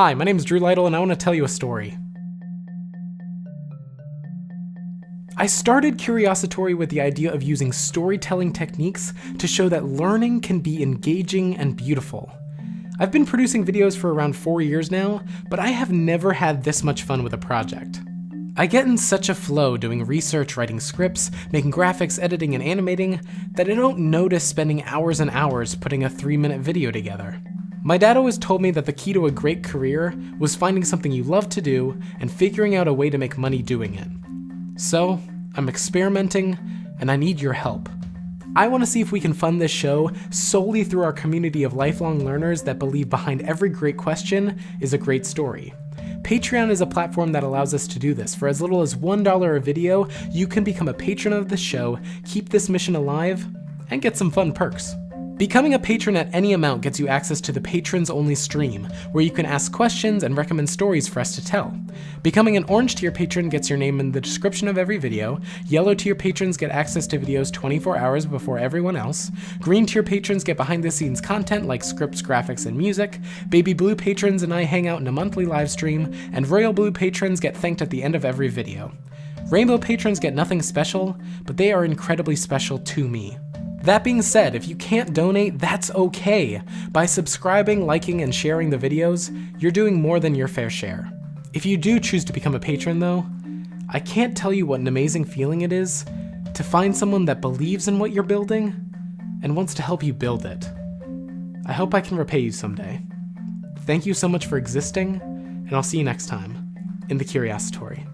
Hi, my name is Lytle and I want to tell you a story. I started Curiository with the idea of using storytelling techniques to show that learning can be engaging and beautiful. I've been producing videos for around 4 years now, but I have never had this much fun with a project. I get in such a flow doing research, writing scripts, making graphics, editing, and animating that I don't notice spending hours and hours putting a 3-minute video together. My dad always told me that the key to a great career was finding something you love to do and figuring out a way to make money doing it. So, I'm experimenting, and I need your help. I want to see if we can fund this show solely through our community of lifelong learners that believe behind every great question is a great story. Patreon is a platform that allows us to do this. For as little as $1 a video, you can become a patron of the show, keep this mission alive, and get some fun perks. Becoming a patron at any amount gets you access to the Patrons Only stream, where you can ask questions and recommend stories for us to tell. Becoming an Orange tier patron gets your name in the description of every video, Yellow tier patrons get access to videos 24 hours before everyone else, Green tier patrons get behind the scenes content like scripts, graphics, and music, Baby Blue patrons and I hang out in a monthly live stream, and Royal Blue patrons get thanked at the end of every video. Rainbow patrons get nothing special, but they are incredibly special to me. That being said, if you can't donate, that's okay. By subscribing, liking, and sharing the videos, you're doing more than your fair share. If you do choose to become a patron though, I can't tell you what an amazing feeling it is to find someone that believes in what you're building and wants to help you build it. I hope I can repay you someday. Thank you so much for existing, and I'll see you next time in the Curiository.